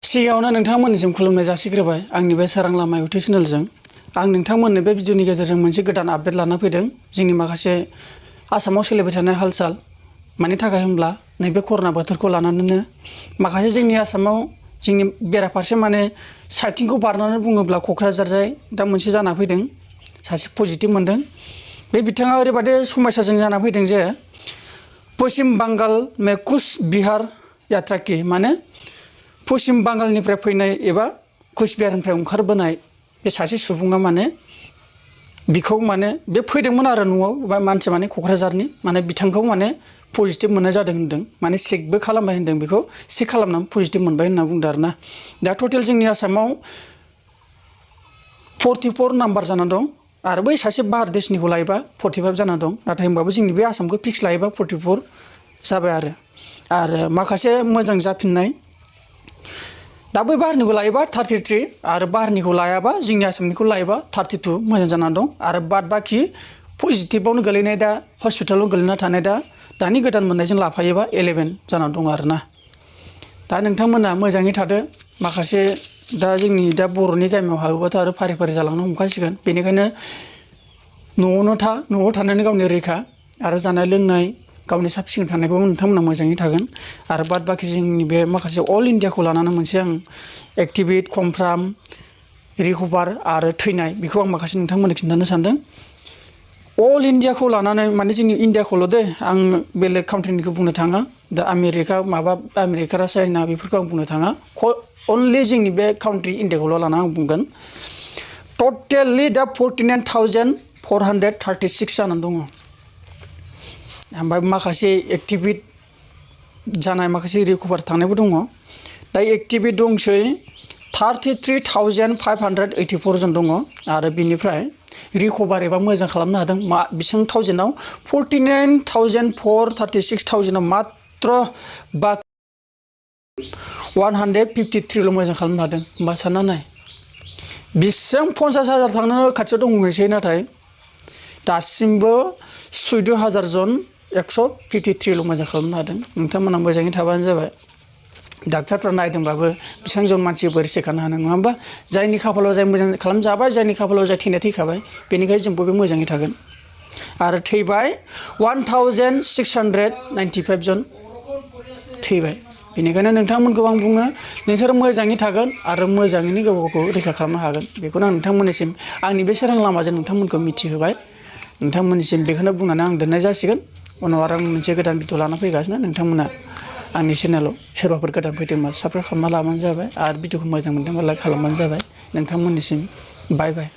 सिगाङावनो नोंथांमोननिसिम खुलुमनाय जासिग्रोबाय आंनि बे सोरां लामा इउटिउब चेनेलजों आं नोंथांमोननो बे भिडिअनि गेजेरजों मोनसे गोदान आपडेट लाना फैदों जोंनि माखासे आसामाव सोलिबाय थानाय हालसाल मानि थाखाय होनब्ला नैबे कर'ना बोथोरखौ लानानैनो माखासे जोंनि आसामाव जोंनि बेराफारसे माने साइटिंखौ बारनानै बुङोब्ला क'क्राझारजाय दा मोनसे जाना फैदों सासे पजिटिभ मोनदों बे बिथाङा ओरैबादि समस्याजों जाना फैदों जे पश्चिम बांगाल में कुच बिहार यात्रा की माने पश्चिम बांगालनिफ्राय फैनाय एबा कुचबिहारनिफ्राय ओंखारबोनाय बे सासे सुबुङा माने बिखौ माने बे फैदोंमोन आरो न'आव बा मानसि माने क'क्राझारनि माने बिथांखौ माने पजिटिभ मोननाय जादों होनदों माने चेकबो खालामबाय होनदों बेखौ चेक खालामनानै पजिटिभ मोनबाय होनना बुंदों आरोना दा टटेल जोंनि आसामाव 44 नाम्बार जाना दं आरो बै सासे बाहार देशनिखौ लायोबा 45 जाना दं नाथाय होमबाबो जोंनि बे आसामखौ फिक्स लायोबा 44 जाबाय आरो माखासे मोजां जाफिननाय दा बै बाहारनिखौ लायोबा 33 आरो बाहारनिखौ लायाबा जोंनि आसामनिखौ लायोबा 32 मोजां जाना दं आरो बाद बाखि पजिटिभआवनो गोलैनाय दा हस्पिटालाव गोलैना थानाय दानि गोदान मोननायजों लाफायोबा 11 जाना दं आरोना दा नोंथांमोना मोजाङै थादो माखासे दा जोंनि दा बर'नि गामियाव हाबोबाथ' आरो फारि फारि जालांनो हमखासिगोन बेनिखायनो न'आव थानानै गावनि रैखा आरो जानाय लोंनाय गावनि साब सिखोन थानायखौ नोंथांमोना मोजाङै थागोन आरो बाद बाखि जोंनि बे माखासे अल इन्डियाखौ लानानै मोनसे आं एक्टिभेट कनफार्म रिकभार आरो थैनाय बेखौ आं माखासे नोंथांमोननो खिन्थानो सानदों अल इन्डियाखौ लानानै माने जोंनि इन्डियाखौल' दे आं बेलेग काउन्ट्रिनिखौ बुंनो थाङा दा आमेरिका चाइना बेफोरखौ आं बुंनो थाङा अनलि जोंनि बे काउन्ट्रि इन्डियाखौल' लाना आं बुंगोन टटेलि दा 49,436 जानानै दङ ओमफ्राय माखासे एक्टिभेट जानाय माखासे रिकभार थानायबो दङ दा एक्टिभेट दंसै 33,584 जन दङ आरो बिनिफ्राय रिकभार एबा मोजां खालामनो हादों बेसेबां थावजेन्डआव 49,436,000आव मात्र 153ल' मोजां खालामनो हादों होमबा सानना नाय बेसेबां 50,000 थांनो खाथियाव दंहैसै नाथाय दासिमबो 14,000 जन 153ल' मोजां खालामनो हादों नोंथांमोना मोजाङै थाबानो जाबाय डाक्टारफ्रा नायदोंबाबो बेसेबां जन मानसि बोरै सेखानो हानो नङा होमबा जायनि खाफालाव जाय मोजां खालामजाबाय जायनि खाफालाव जाय थैनाया थैखाबाय बेनिखायनो जों बयबो मोजाङै थागोन आरो थैबाय 1,695 जन थैबाय बेनिखायनो नोंथांमोनखौ आं बुङो नोंसोर मोजाङै थागोन आरो मोजाङैनो गावखौ रैखा खालामनो हागोन बेखौनो आं नोंथांमोननिसिम आंनि बे सोरां लामाजों नोंथांमोनखौ मिथिहोबाय नोंथांमोननिसिम बेखौनो बुंनानै आं दोननाय जासिगोन उनाव आरो आं मोनसे गोदान भिडिअ लाना फैगासिनो नोंथांमोना आंनि चेनेलाव सोरबाफोर गोदान फैदोंबा साबस्क्राइब खालामना लाबानो जाबाय आरो भिडिअखौ मोजां मोनदोंबा लाइक खालामबानो जाबाय नोंथांमोननिसिम बाय बाय